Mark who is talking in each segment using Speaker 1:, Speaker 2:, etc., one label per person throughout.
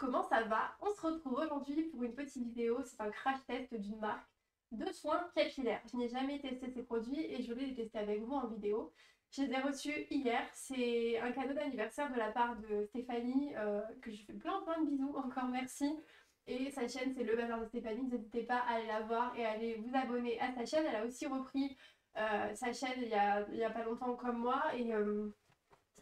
Speaker 1: comment ça va? On se retrouve aujourd'hui pour une petite vidéo, c'est un crash test d'une marque de soins capillaires. Je n'ai jamais testé ces produits et je voulais les tester avec vous en vidéo. Je les ai reçus hier, c'est un cadeau d'anniversaire de la part de Stéphanie, que je fais plein de bisous, encore merci. Et sa chaîne c'est Le Bazar de Stéphanie, n'hésitez pas à aller la voir et à aller vous abonner à sa chaîne. Elle a aussi repris sa chaîne il y a pas longtemps comme moi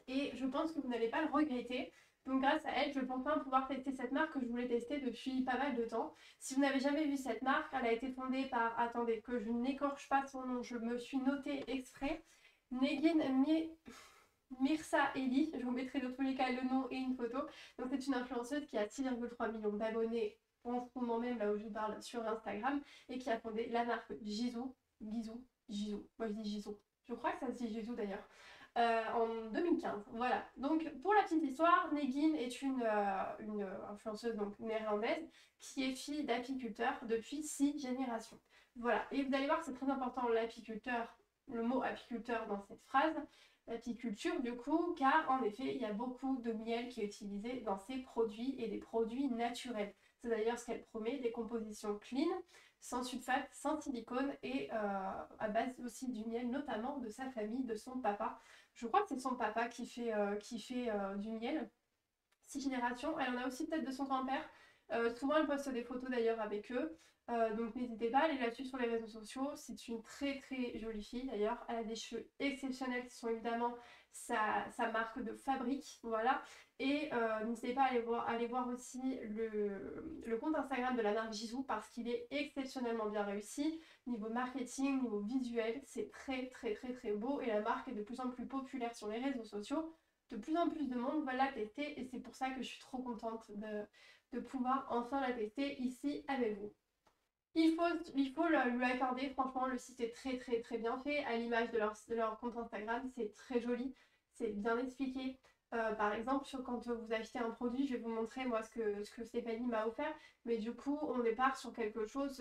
Speaker 1: et je pense que vous n'allez pas le regretter. Donc grâce à elle, je pense enfin pouvoir tester cette marque que je voulais tester depuis pas mal de temps. Si vous n'avez jamais vu cette marque, elle a été fondée par, attendez, que je n'écorche pas son nom, je me suis noté exprès, Negin Mirza Eli, je vous mettrai dans tous les cas le nom et une photo. Donc c'est une influenceuse qui a 6,3 millions d'abonnés en ce moment même, là où je vous parle, sur Instagram, et qui a fondé la marque Jisoo, moi je dis Jisoo, je crois que ça se dit Jisoo d'ailleurs, en 2015. Voilà, donc pour la petite histoire, Negin est une influenceuse donc néerlandaise qui est fille d'apiculteur depuis 6 générations. Voilà, et vous allez voir que c'est très important l'apiculteur, le mot apiculteur dans cette phrase, l'apiculture du coup, car en effet il y a beaucoup de miel qui est utilisé dans ces produits et des produits naturels. C'est d'ailleurs ce qu'elle promet, des compositions clean, sans sulfate, sans silicone et à base aussi du miel, notamment de sa famille, de son papa. Je crois que c'est son papa qui fait du miel. 6 générations, elle en a aussi peut-être de son grand-père. Souvent elle poste des photos d'ailleurs avec eux. Donc n'hésitez pas à aller là-dessus sur les réseaux sociaux. C'est une très jolie fille d'ailleurs. Elle a des cheveux exceptionnels qui sont évidemment sa marque de fabrique. Voilà. Et n'hésitez pas à aller voir aussi le compte Instagram de la marque Jisoo parce qu'il est exceptionnellement bien réussi. Niveau marketing, niveau visuel, c'est très beau et la marque est de plus en plus populaire sur les réseaux sociaux. De plus en plus de monde va la tester et c'est pour ça que je suis trop contente de pouvoir enfin la tester ici avec vous. Il faut lui accorder, franchement, le site est très bien fait. À l'image de leur compte Instagram, c'est très joli, c'est bien expliqué. Par exemple, quand vous achetez un produit, je vais vous montrer moi ce que Stéphanie m'a offert. Mais du coup, on départ sur quelque chose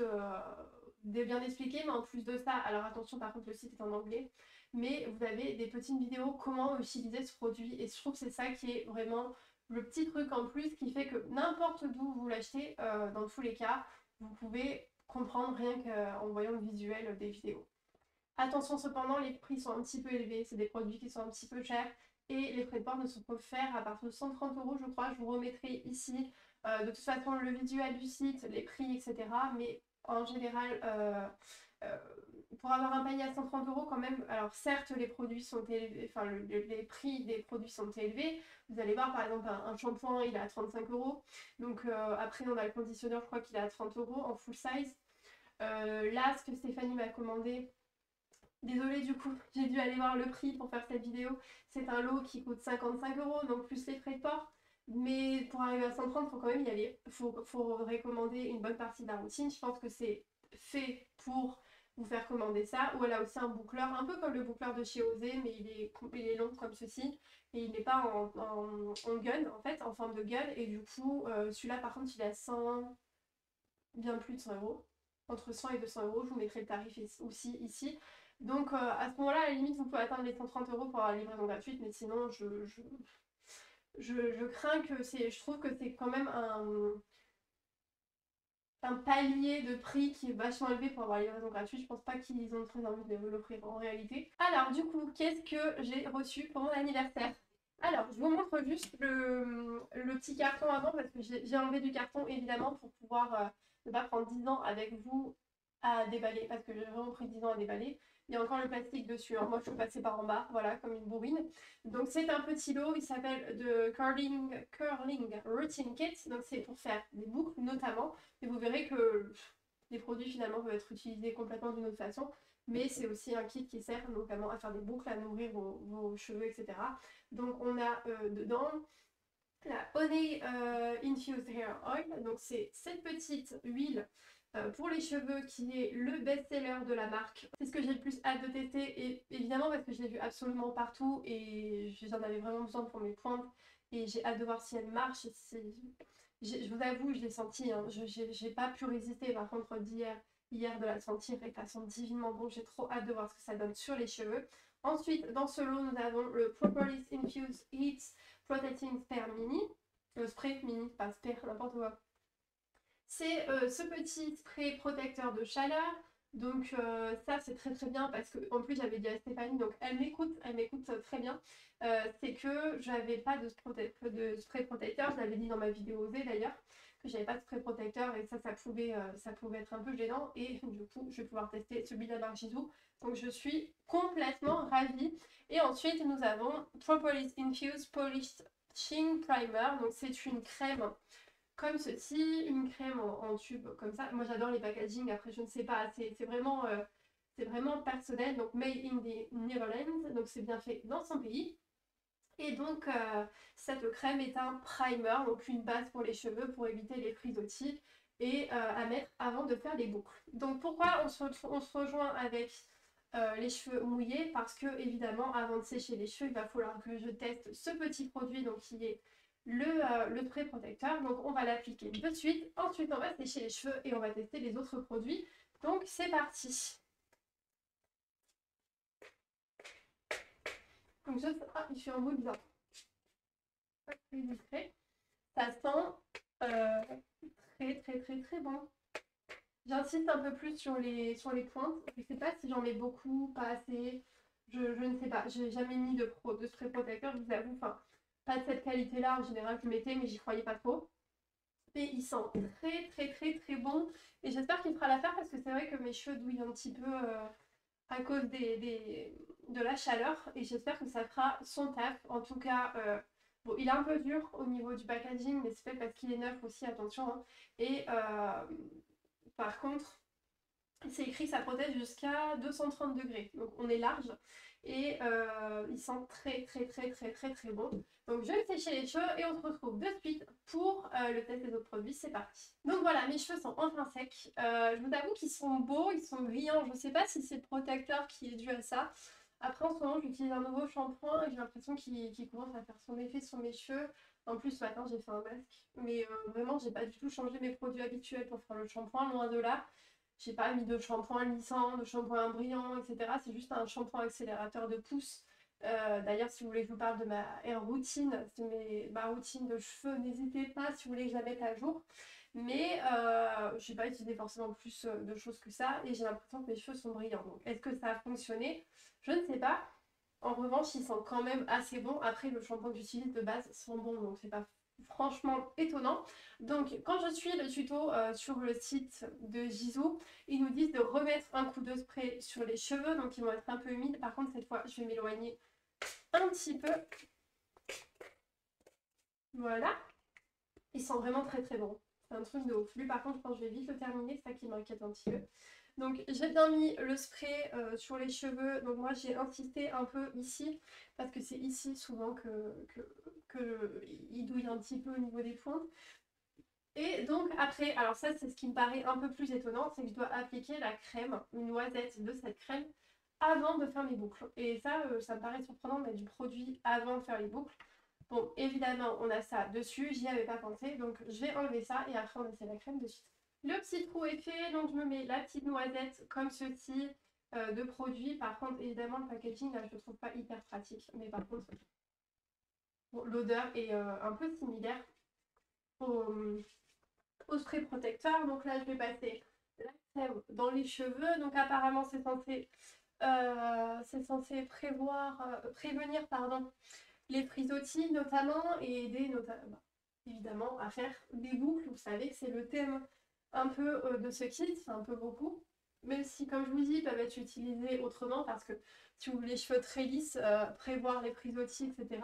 Speaker 1: de bien expliqué. Mais en plus de ça, alors attention, par contre, le site est en anglais. Mais vous avez des petites vidéos comment utiliser ce produit. Et je trouve que c'est ça qui est vraiment le petit truc en plus qui fait que n'importe d'où vous l'achetez, dans tous les cas, vous pouvez comprendre rien qu'en voyant le visuel des vidéos. Attention cependant, les prix sont un petit peu élevés, c'est des produits qui sont un petit peu chers et les frais de port ne sont offerts à partir de 130 € je crois, je vous remettrai ici de toute façon le visuel du site, les prix etc. Mais en général, euh, pour avoir un panier à 130 € quand même, alors certes les produits sont élevés, enfin les prix des produits sont élevés, vous allez voir par exemple un shampoing il est à 35 €, donc après on a le conditionneur je crois qu'il est à 30 € en full size. Là ce que Stéphanie m'a commandé, désolée du coup j'ai dû aller voir le prix pour faire cette vidéo, c'est un lot qui coûte 55 €, donc plus les frais de port. Mais pour arriver à 130, il faut quand même y aller. Faut recommander une bonne partie de la routine. Je pense que c'est fait pour vous faire commander ça. Ou elle a aussi un boucleur, un peu comme le boucleur de chez Osé, mais il est long comme ceci. Et il n'est pas en gun, en fait, en forme de gun. Et du coup, celui-là, par contre, il est à 100, bien plus de 100 €. Entre 100 et 200 €. Je vous mettrai le tarif aussi ici. Donc à ce moment-là, à la limite, vous pouvez atteindre les 130 € pour avoir la livraison gratuite. Mais sinon, je crains que c'est. Je trouve que c'est quand même un palier de prix qui est vachement élevé pour avoir la livraison gratuite. Je pense pas qu'ils ont très envie de l'offrir en réalité. Alors du coup, qu'est-ce que j'ai reçu pour mon anniversaire? Alors, je vous montre juste le petit carton avant parce que j'ai enlevé du carton évidemment pour pouvoir ne pas prendre 10 ans avec vous à déballer parce que j'ai vraiment pris 10 ans à déballer. Il y a encore le plastique dessus, hein. Moi je suis passée par en bas, voilà, comme une bourrine. Donc c'est un petit lot, il s'appelle de Curling Routine Kit. Donc c'est pour faire des boucles notamment. Et vous verrez que les produits finalement peuvent être utilisés complètement d'une autre façon. Mais c'est aussi un kit qui sert notamment à faire des boucles, à nourrir vos cheveux, etc. Donc on a dedans la Honey Infused Hair Oil. Donc c'est cette petite huile pour les cheveux qui est le best-seller de la marque. C'est ce que j'ai le plus hâte de tester et évidemment parce que je l'ai vu absolument partout et j'en avais vraiment besoin pour mes pointes et j'ai hâte de voir si elle marche. Je vous avoue, je l'ai senti, hein. J'ai pas pu résister par contre hier de la sentir et ça sent divinement bon. J'ai trop hâte de voir ce que ça donne sur les cheveux. Ensuite, dans ce lot, nous avons le Propolis Infused Heat Protecting Spare Mini. spray mini, pas spray, n'importe quoi. C'est ce petit spray protecteur de chaleur. Donc ça c'est très très bien parce que en plus j'avais dit à Stéphanie, donc elle m'écoute très bien. C'est que j'avais pas de spray protecteur, je l'avais dit dans ma vidéo osée d'ailleurs, que j'avais pas de spray protecteur et ça pouvait être un peu gênant et du coup je vais pouvoir tester celui de la marque Gisou. Donc je suis complètement ravie. Et ensuite nous avons Propolis Infused Polishing Primer, donc c'est une crème comme ceci, une crème en tube comme ça. Moi j'adore les packaging, après je ne sais pas, c'est vraiment personnel, donc made in the Netherlands, donc c'est bien fait dans son pays. Et donc cette crème est un primer, donc une base pour les cheveux pour éviter les frisottis et à mettre avant de faire les boucles. Donc pourquoi on se rejoint avec les cheveux mouillés? Parce que évidemment avant de sécher les cheveux il va falloir que je teste ce petit produit donc qui est le spray protecteur. Donc on va l'appliquer de suite, ensuite on va sécher les cheveux et on va tester les autres produits. Donc c'est parti. Donc il fait un bruit bizarre. Plus discret. Ça sent très très très très bon. J'insiste un peu plus sur les pointes. Je ne sais pas si j'en mets beaucoup, pas assez. Je ne sais pas. J'ai jamais mis de spray protecteur, je vous avoue. Enfin, pas de cette qualité-là. En général, je mettais, mais j'y croyais pas trop. Et il sent très très très très bon. Et j'espère qu'il fera l'affaire parce que c'est vrai que mes cheveux douillent un petit peu à cause de la chaleur. Et j'espère que ça fera son taf. En tout cas, bon, il est un peu dur au niveau du packaging, mais c'est fait parce qu'il est neuf aussi, attention. Hein. Et par contre, c'est écrit que ça protège jusqu'à 230 degrés. Donc on est large. Et il sent très très très très très très bon. Donc je vais sécher les cheveux et on se retrouve de suite pour le test des autres produits. C'est parti. Donc voilà, mes cheveux sont enfin secs. Je vous avoue qu'ils sont beaux, ils sont brillants. Je ne sais pas si c'est le protecteur qui est dû à ça. Après en ce moment j'utilise un nouveau shampoing et j'ai l'impression qu'il commence à faire son effet sur mes cheveux. En plus ce matin j'ai fait un masque. Mais vraiment j'ai pas du tout changé mes produits habituels pour faire le shampoing, loin de là. J'ai pas mis de shampoing lissant, de shampoing brillant, etc. C'est juste un shampoing accélérateur de pouce. D'ailleurs, si vous voulez que je vous parle de ma hair routine, ma routine de cheveux, n'hésitez pas si vous voulez que je la mette à jour. Mais je n'ai pas utilisé forcément plus de choses que ça et j'ai l'impression que mes cheveux sont brillants. Donc, est-ce que ça a fonctionné? Je ne sais pas. En revanche, ils sont quand même assez bons. Après, le shampoing que j'utilise de base sont bons, donc c'est pas franchement étonnant. Donc quand je suis le tuto sur le site de Gisou, ils nous disent de remettre un coup de spray sur les cheveux, donc ils vont être un peu humides. Par contre cette fois je vais m'éloigner un petit peu. Voilà. Ils sont vraiment très très bons. C'est un truc de ouf. Lui par contre je pense que je vais vite le terminer, c'est ça qui m'inquiète un petit peu. Donc j'ai bien mis le spray sur les cheveux. Donc moi j'ai insisté un peu ici parce que c'est ici souvent que il douille un petit peu au niveau des pointes. Et donc après, alors ça c'est ce qui me paraît un peu plus étonnant, c'est que je dois appliquer la crème, une noisette de cette crème, avant de faire mes boucles. Et ça, ça me paraît surprenant de mettre du produit avant de faire les boucles. Bon, évidemment, on a ça dessus, j'y avais pas pensé, donc je vais enlever ça et après on essaie la crème de suite. Le petit trou est fait, donc je me mets la petite noisette comme ceci de produit. Par contre, évidemment, le packaging, là, je le trouve pas hyper pratique. Mais par contre, bon, l'odeur est un peu similaire au spray protecteur. Donc là, je vais passer la crème dans les cheveux. Donc apparemment, c'est censé prévenir pardon, les frisottis notamment et aider évidemment à faire des boucles. Vous savez que c'est le thème un peu de ce kit, c'est un peu beaucoup. Même si, comme je vous dis, ils peuvent être utilisés autrement parce que si vous voulez les cheveux très lisses, prévoir les frisottis, etc.,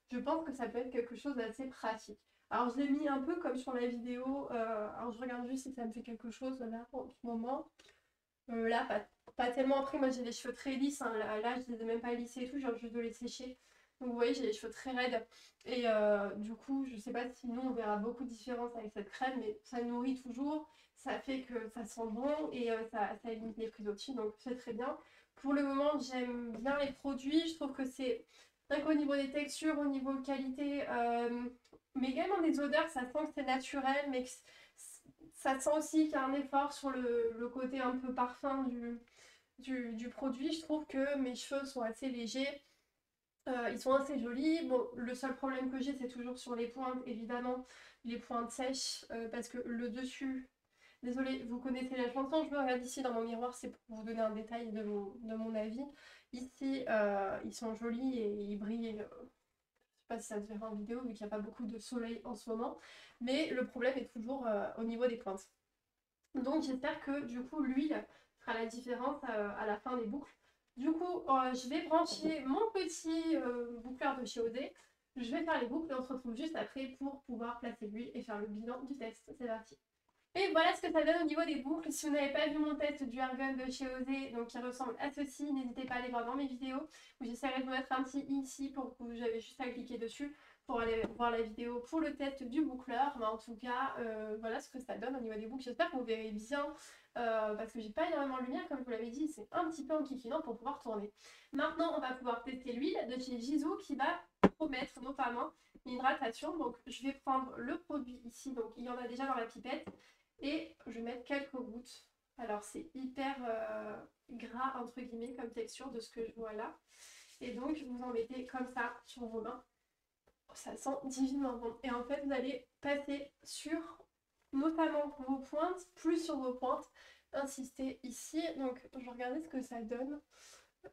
Speaker 1: je pense que ça peut être quelque chose d'assez pratique. Alors je l'ai mis un peu comme sur la vidéo, alors je regarde juste si ça me fait quelque chose là en ce moment. Là, pas tellement. Après, moi j'ai les cheveux très lisses, hein. Là je les ai même pas lissés et tout, j'ai juste de les sécher. Donc vous voyez, j'ai les cheveux très raides. Et du coup, je sais pas si nous on verra beaucoup de différence avec cette crème, mais ça nourrit toujours, ça fait que ça sent bon et ça évite les frisottis, donc c'est très bien. Pour le moment, j'aime bien les produits, je trouve que c'est rien qu'au niveau des textures, au niveau de qualité, mais également des odeurs, ça sent que c'est naturel, mais que ça sent aussi qu'il y a un effort sur le côté un peu parfum du produit. Je trouve que mes cheveux sont assez légers Ils sont assez jolis. Bon, le seul problème que j'ai, c'est toujours sur les pointes, évidemment, les pointes sèches, parce que le dessus, désolée, vous connaissez la chanson, je me regarde ici dans mon miroir, c'est pour vous donner un détail de mon avis. Ici, ils sont jolis et ils brillent. Je sais pas si ça se verra en vidéo, vu qu'il n'y a pas beaucoup de soleil en ce moment, mais le problème est toujours au niveau des pointes. Donc j'espère que du coup l'huile fera la différence à la fin des boucles. Du coup, je vais brancher mon petit boucleur de chez OD. Je vais faire les boucles et on se retrouve juste après pour pouvoir placer l'huile et faire le bilan du test. C'est parti. Et voilà ce que ça donne au niveau des boucles. Si vous n'avez pas vu mon test du Argan de chez Osé, donc qui ressemble à ceci, n'hésitez pas à aller voir dans mes vidéos où j'essaierai de vous mettre un petit i ici pour que vous avez juste à cliquer dessus pour aller voir la vidéo pour le test du boucleur. Mais en tout cas, voilà ce que ça donne au niveau des boucles. J'espère que vous verrez bien parce que j'ai pas énormément de lumière, comme je vous l'avais dit, c'est un petit peu enquiquinant pour pouvoir tourner. Maintenant, on va pouvoir tester l'huile de chez Jisoo qui va promettre notamment l'hydratation. Donc, je vais prendre le produit ici. Donc, il y en a déjà dans la pipette. Et je vais mettre quelques gouttes. Alors c'est hyper gras entre guillemets comme texture de ce que je vois là. Et donc vous en mettez comme ça sur vos mains. Ça sent divinement bon. Et en fait vous allez passer sur notamment vos pointes, plus sur vos pointes. Insister ici. Donc je vais regarder ce que ça donne.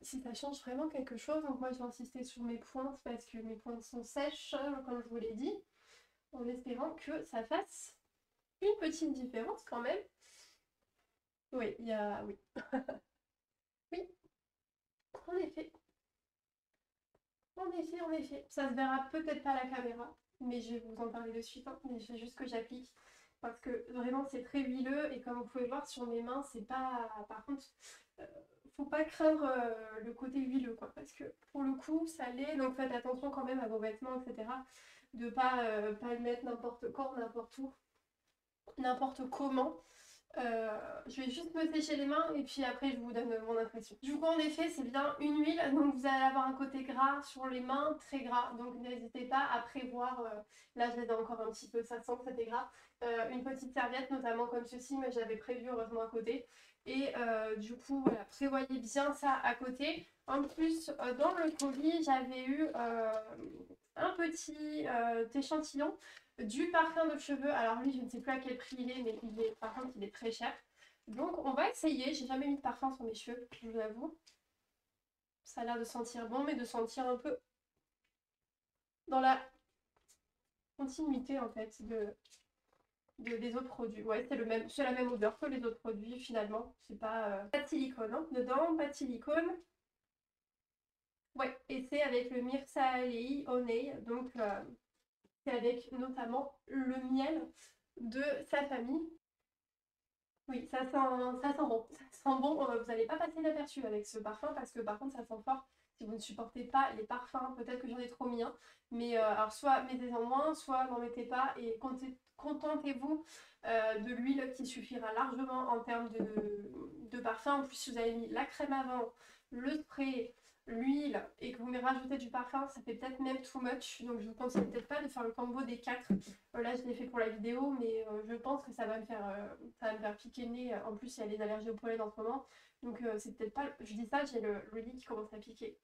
Speaker 1: Si ça change vraiment quelque chose. Donc moi je vais insister sur mes pointes parce que mes pointes sont sèches, comme je vous l'ai dit. En espérant que ça fasse une petite différence quand même. Oui, il y a... Oui. Oui, en effet. En effet, en effet. Ça se verra peut-être pas à la caméra, mais je vais vous en parler de suite. Hein. Mais je fais juste que j'applique. Parce que vraiment, c'est très huileux. Et comme vous pouvez voir sur mes mains, c'est pas... Par contre, euh, faut pas craindre le côté huileux, quoi. Parce que pour le coup, ça l'est. Donc faites attention quand même à vos vêtements, etc. De pas le mettre n'importe quand, n'importe où, n'importe comment. Je vais juste me sécher les mains et puis après je vous donne mon impression. Du coup en effet c'est bien une huile, donc vous allez avoir un côté gras sur les mains, très gras, donc n'hésitez pas à prévoir, là je l'aide encore un petit peu, ça sent que c'était gras, une petite serviette notamment comme ceci, mais j'avais prévu heureusement à côté. Et du coup voilà, prévoyez bien ça à côté. En plus dans le colis j'avais eu un petit échantillon du parfum de cheveux. Alors lui, je ne sais plus à quel prix il est, mais par contre, il est très cher. Donc on va essayer. J'ai jamais mis de parfum sur mes cheveux, je vous avoue. Ça a l'air de sentir bon, mais de sentir un peu dans la continuité en fait des autres produits. Ouais, c'est la même odeur que les autres produits finalement. C'est pas de silicone, hein. Dedans, pas de silicone. Ouais, et c'est avec le Myrcea Honey, donc c'est avec notamment le miel de sa famille. Oui, ça sent bon. Ça sent bon. Vous n'allez pas passer inaperçu avec ce parfum parce que par contre ça sent fort. Si vous ne supportez pas les parfums, peut-être que j'en ai trop mis un. Mais alors soit mettez-en moins, soit n'en mettez pas et contentez-vous de l'huile qui suffira largement en termes de parfum. En plus, si vous avez mis la crème avant, le spray, l'huile et que vous me rajoutez du parfum, ça fait peut-être même too much. Donc je vous conseille peut-être pas de faire le combo des quatre. Là, je l'ai fait pour la vidéo, mais je pense que ça va me faire piquer le nez. En plus, il y a les allergies au pollen en ce moment. Donc, c'est peut-être pas. Je dis ça, j'ai le nez qui commence à piquer.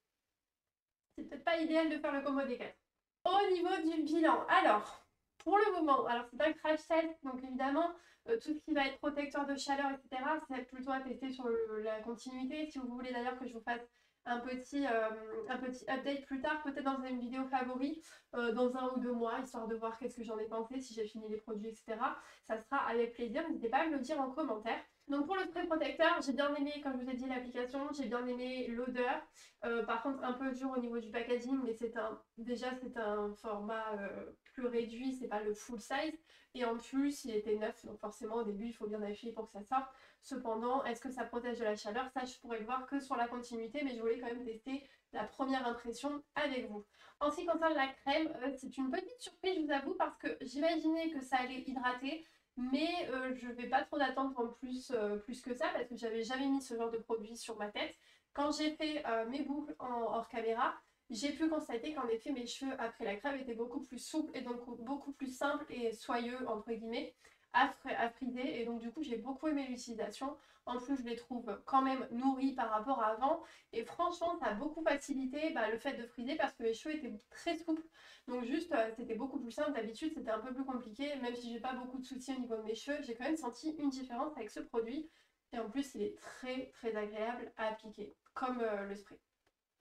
Speaker 1: C'est peut-être pas idéal de faire le combo des quatre. Au niveau du bilan, alors, pour le moment, alors c'est un crash test, donc évidemment, tout ce qui va être protecteur de chaleur, etc., c'est plutôt à tester sur la continuité. Si vous voulez d'ailleurs que je vous fasse un petit update plus tard, peut-être dans une vidéo favori, dans 1 ou 2 mois, histoire de voir qu'est-ce que j'en ai pensé, si j'ai fini les produits, etc. Ça sera avec plaisir, n'hésitez pas à me le dire en commentaire. Donc pour le spray protecteur, j'ai bien aimé, comme je vous ai dit, l'application, j'ai bien aimé l'odeur. Par contre, un peu dur au niveau du packaging, mais déjà c'est un format plus réduit, c'est pas le full size. Et en plus, il était neuf, donc forcément au début il faut bien appuyer pour que ça sorte. Cependant, est-ce que ça protège de la chaleur? Ça, je pourrais le voir que sur la continuité, mais je voulais quand même tester la première impression avec vous. En ce qui concerne la crème, c'est une petite surprise, je vous avoue, parce que j'imaginais que ça allait hydrater. Mais je ne vais pas trop d'attendre en plus que ça parce que j'avais jamais mis ce genre de produit sur ma tête. Quand j'ai fait mes boucles hors caméra, j'ai pu constater qu'en effet mes cheveux après la crème étaient beaucoup plus souples et donc beaucoup plus simples et soyeux entre guillemets. à friser et donc du coup j'ai beaucoup aimé l'utilisation. En plus je les trouve quand même nourris par rapport à avant et franchement ça a beaucoup facilité le fait de friser parce que les cheveux étaient très souples. Donc juste c'était beaucoup plus simple. D'habitude c'était un peu plus compliqué, même si j'ai pas beaucoup de soucis au niveau de mes cheveux, j'ai quand même senti une différence avec ce produit. Et en plus il est très très agréable à appliquer, comme le spray.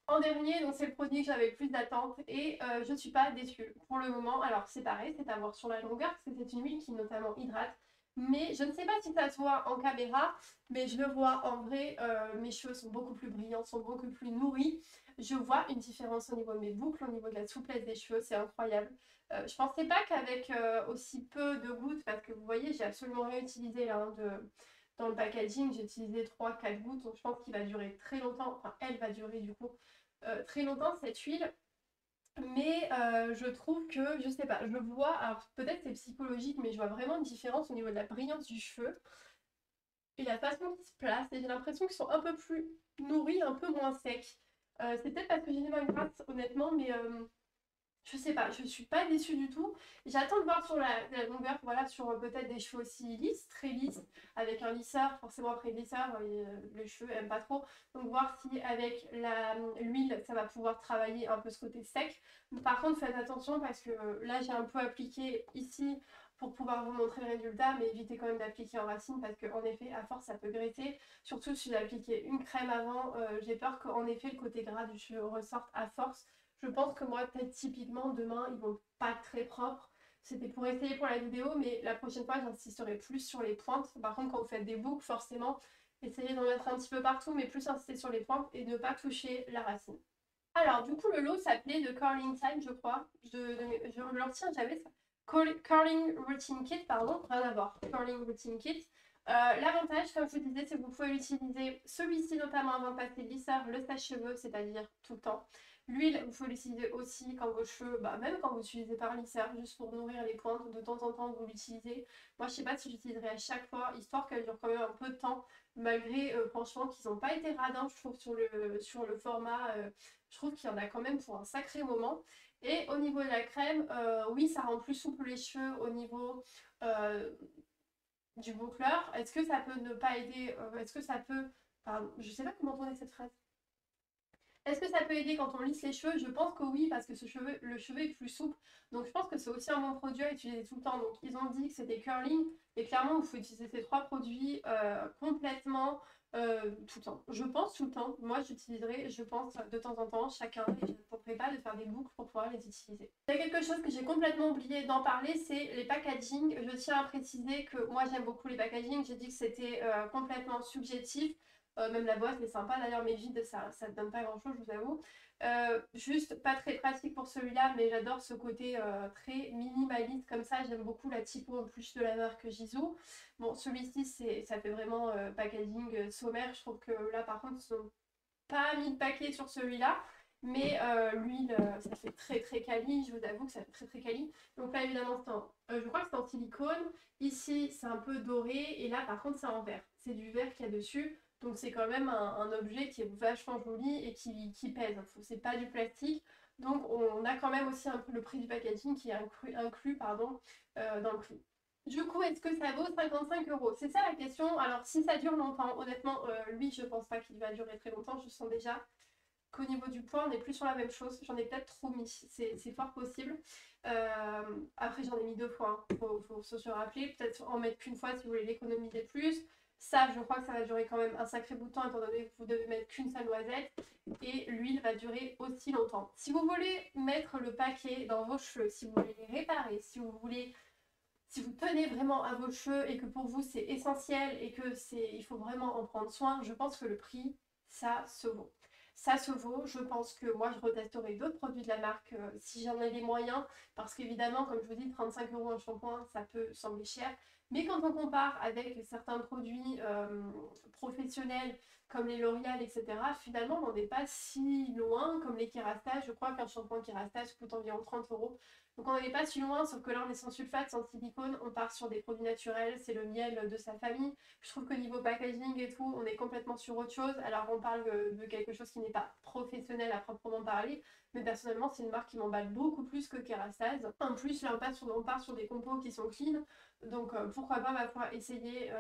Speaker 1: En dernier, donc c'est le produit que j'avais le plus d'attente et je ne suis pas déçue pour le moment. Alors c'est pareil, c'est à voir sur la longueur parce que c'est une huile qui notamment hydrate. Mais je ne sais pas si ça se voit en caméra, mais je le vois en vrai. Mes cheveux sont beaucoup plus brillants, sont beaucoup plus nourris. Je vois une différence au niveau de mes boucles, au niveau de la souplesse des cheveux, c'est incroyable. Je pensais pas qu'avec aussi peu de gouttes, parce que vous voyez, j'ai absolument rien utilisé là, dans le packaging, j'ai utilisé 3-4 gouttes, donc je pense qu'il va durer très longtemps, enfin elle va durer du coup très longtemps cette huile. Mais je trouve que, je sais pas, je vois, alors peut-être c'est psychologique, mais je vois vraiment une différence au niveau de la brillance du cheveu et la façon qu'ils se placent. Et j'ai l'impression qu'ils sont un peu plus nourris, un peu moins secs. C'est peut-être parce que j'ai les mains grasses, honnêtement, mais je sais pas, je suis pas déçue du tout. J'attends de voir sur la longueur, voilà, sur peut-être des cheveux aussi lisses, très lisses, avec un lisseur. Forcément, après le lisseur, les cheveux aiment pas trop. Donc, voir si avec l'huile, ça va pouvoir travailler un peu ce côté sec. Par contre, faites attention parce que là, j'ai un peu appliqué ici pour pouvoir vous montrer le résultat, mais évitez quand même d'appliquer en racine parce qu'en effet, à force, ça peut graisser. Surtout si j'ai appliqué une crème avant, j'ai peur qu'en effet, le côté gras du cheveu ressorte à force. Je pense que moi, peut-être typiquement, demain, ils vont pas être très propres. C'était pour essayer pour la vidéo, mais la prochaine fois, j'insisterai plus sur les pointes. Par contre, quand vous faites des boucles, forcément, essayez d'en mettre un petit peu partout, mais plus insister sur les pointes et ne pas toucher la racine. Alors, du coup, le lot s'appelait The Curling Time, je crois. Je le retiens, j'avais ça. Curling Routine Kit, pardon, rien à voir. Curling Routine Kit. L'avantage, comme je vous disais, c'est que vous pouvez l'utiliser celui-ci notamment avant de passer le lisseur, le sèche-cheveux, c'est-à-dire tout le temps. L'huile, vous pouvez l'utiliser aussi quand vos cheveux, même quand vous utilisez par lisseur, juste pour nourrir les pointes, de temps en temps vous l'utilisez. Moi, je sais pas si j'utiliserai à chaque fois, histoire qu'elle dure quand même un peu de temps, malgré franchement qu'ils n'ont pas été radins, je trouve, sur le format. Je trouve qu'il y en a quand même pour un sacré moment. Et au niveau de la crème, oui, ça rend plus souple les cheveux au niveau euh, du boucleur. Est-ce que ça peut ne pas aider Est-ce que ça peut... Pardon, je sais pas comment tourner cette phrase. Est-ce que ça peut aider quand on lisse les cheveux? Je pense que oui, parce que le cheveu est plus souple. Donc je pense que c'est aussi un bon produit à utiliser tout le temps. Donc ils ont dit que c'était curling. Et clairement, il faut utiliser ces trois produits complètement tout le temps. Je pense tout le temps. Moi, j'utiliserai, je pense, de temps en temps, chacun. Et je ne tenterai pas de faire des boucles pour pouvoir les utiliser. Il y a quelque chose que j'ai complètement oublié d'en parler, c'est les packaging. Je tiens à préciser que moi, j'aime beaucoup les packaging. J'ai dit que c'était complètement subjectif. Même la boîte est sympa d'ailleurs, mais vide, ça ne donne pas grand chose, je vous avoue. Juste pas très pratique pour celui-là, mais j'adore ce côté très minimaliste comme ça. J'aime beaucoup la typo en plus de la marque Gisou. Bon, celui-ci, ça fait vraiment packaging sommaire. Je trouve que là, par contre, ils n'ont pas mis de paquet sur celui-là. Mais l'huile, ça fait très très quali, je vous avoue que ça fait très très quali. Donc là, évidemment, je crois que c'est en silicone. Ici, c'est un peu doré. Et là, par contre, c'est en verre. C'est du verre qu'il y a dessus. Donc c'est quand même un objet qui est vachement joli et qui pèse. C'est pas du plastique. Donc on a quand même aussi un peu le prix du packaging qui est inclus dans le prix. Du coup, est-ce que ça vaut 55 €? C'est ça la question. Alors si ça dure longtemps, honnêtement, lui je pense pas qu'il va durer très longtemps. Je sens déjà qu'au niveau du poids, on n'est plus sur la même chose. J'en ai peut-être trop mis, c'est fort possible. Après, j'en ai mis 2 fois, faut se rappeler. Peut-être en mettre qu'une fois si vous voulez l'économiser plus. Ça, je crois que ça va durer quand même un sacré bout de temps, étant donné que vous devez mettre qu'une seule noisette. Et l'huile va durer aussi longtemps. Si vous voulez mettre le paquet dans vos cheveux, si vous voulez les réparer, si vous tenez vraiment à vos cheveux et que pour vous c'est essentiel et que il faut vraiment en prendre soin, je pense que le prix, ça se vaut. Ça se vaut, je pense que moi je retesterai d'autres produits de la marque si j'en ai les moyens, parce qu'évidemment, comme je vous dis, 35 € un shampoing, ça peut sembler cher. Mais quand on compare avec certains produits professionnels comme les L'Oréal, etc., finalement on n'en est pas si loin, comme les Kérastase. Je crois qu'un shampoing Kérastase coûte environ 30 €. Donc on n'est pas si loin, sauf que là on est sans sulfate, sans silicone, on part sur des produits naturels, c'est le miel de sa famille. Je trouve qu'au niveau packaging et tout, on est complètement sur autre chose. Alors on parle de quelque chose qui n'est pas professionnel à proprement parler, mais personnellement c'est une marque qui m'emballe beaucoup plus que Kerastase. En plus là on part sur des compos qui sont clean, donc pourquoi pas ma foi essayer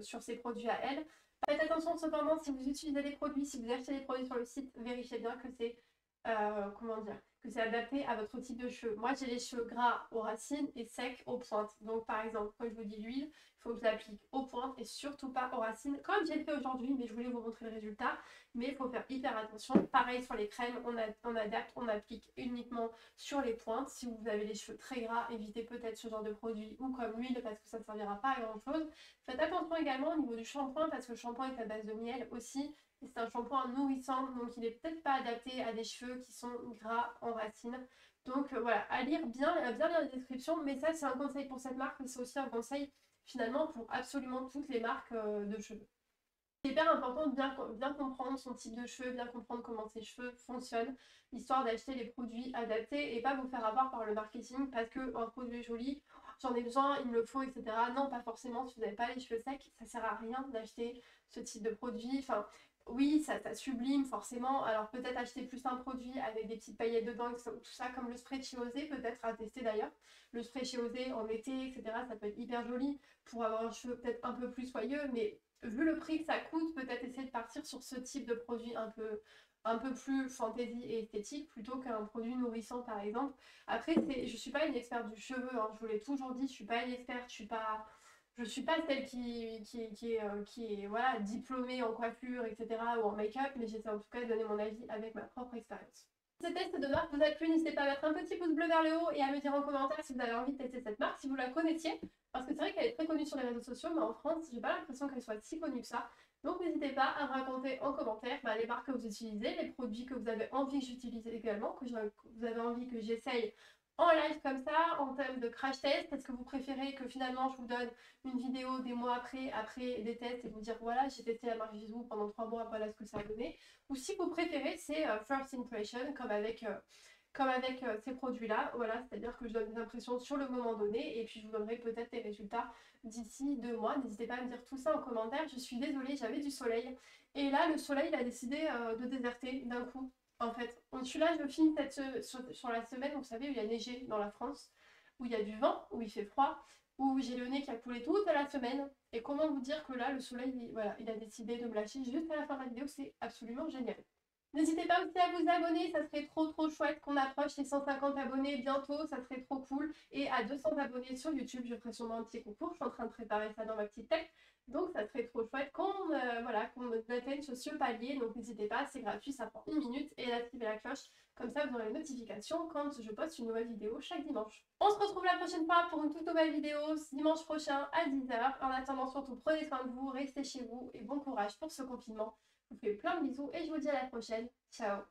Speaker 1: sur ces produits à elle. Faites attention cependant si vous utilisez des produits, si vous achetez des produits sur le site, vérifiez bien que c'est comment dire, que c'est adapté à votre type de cheveux. Moi j'ai les cheveux gras aux racines et secs aux pointes. Donc par exemple, quand je vous dis l'huile, il faut que je l'applique aux pointes et surtout pas aux racines, comme j'ai fait aujourd'hui, mais je voulais vous montrer le résultat. Mais il faut faire hyper attention. Pareil sur les crèmes, on adapte, on applique uniquement sur les pointes. Si vous avez les cheveux très gras, évitez peut-être ce genre de produit ou comme l'huile parce que ça ne servira pas à grand chose. Faites attention également au niveau du shampoing parce que le shampoing est à base de miel aussi. C'est un shampoing nourrissant, donc il n'est peut-être pas adapté à des cheveux qui sont gras en racines. Donc voilà, à lire bien la description, mais ça c'est un conseil pour cette marque, mais c'est aussi un conseil finalement pour absolument toutes les marques de cheveux. C'est hyper important de bien comprendre son type de cheveux, bien comprendre comment ses cheveux fonctionnent, histoire d'acheter les produits adaptés et pas vous faire avoir par le marketing parce qu'un produit est joli, j'en ai besoin, il me le faut, etc. Non, pas forcément, si vous n'avez pas les cheveux secs, ça sert à rien d'acheter ce type de produit. Enfin, oui, ça sublime forcément, alors peut-être acheter plus un produit avec des petites paillettes dedans, tout ça, comme le spray Chiosé, peut-être à tester d'ailleurs. Le spray Chiosé en été, etc., ça peut être hyper joli pour avoir un cheveu peut-être un peu plus soyeux, mais vu le prix que ça coûte, peut-être essayer de partir sur ce type de produit un peu plus fantaisie et esthétique plutôt qu'un produit nourrissant par exemple. Après, je suis pas une experte du cheveu, hein, je vous l'ai toujours dit, je suis pas une experte, je suis pas celle qui est voilà, diplômée en coiffure, etc. ou en make-up, mais j'essaie en tout cas de donner mon avis avec ma propre expérience. Si ce test de marque vous a plu, n'hésitez pas à mettre un petit pouce bleu vers le haut et à me dire en commentaire si vous avez envie de tester cette marque, si vous la connaissiez. Parce que c'est vrai qu'elle est très connue sur les réseaux sociaux, mais en France, j'ai pas l'impression qu'elle soit si connue que ça. Donc n'hésitez pas à me raconter en commentaire les marques que vous utilisez, les produits que vous avez envie que j'utilise également, que vous avez envie que j'essaye en live comme ça, en termes de crash test. Est-ce que vous préférez que finalement je vous donne une vidéo des mois après des tests et vous dire voilà, j'ai testé la marque Gisou pendant 3 mois, voilà ce que ça a donné. Ou si vous préférez, c'est first impression, comme avec ces produits-là, voilà, c'est-à-dire que je donne des impressions sur le moment donné et puis je vous donnerai peut-être des résultats d'ici 2 mois. N'hésitez pas à me dire tout ça en commentaire. Je suis désolée, j'avais du soleil et là le soleil il a décidé de déserter d'un coup. En fait, là je finis sur la semaine, vous savez, où il y a neigé dans la France, où il y a du vent, où il fait froid, où j'ai le nez qui a coulé toute la semaine. Et comment vous dire que là le soleil, voilà, il a décidé de me lâcher juste à la fin de la vidéo, c'est absolument génial. N'hésitez pas aussi à vous abonner, ça serait trop chouette qu'on approche les 150 abonnés bientôt, ça serait trop cool. Et à 200 abonnés sur YouTube, je ferai sûrement un petit concours, je suis en train de préparer ça dans ma petite tête. Donc ça serait trop chouette qu'on atteigne ce palier, donc n'hésitez pas, c'est gratuit, ça prend 1 minute et activez la cloche, comme ça vous aurez les notifications quand je poste une nouvelle vidéo chaque dimanche. On se retrouve la prochaine fois pour une toute nouvelle vidéo, dimanche prochain à 10 h. En attendant surtout prenez soin de vous, restez chez vous et bon courage pour ce confinement. Je vous fais plein de bisous et je vous dis à la prochaine. Ciao!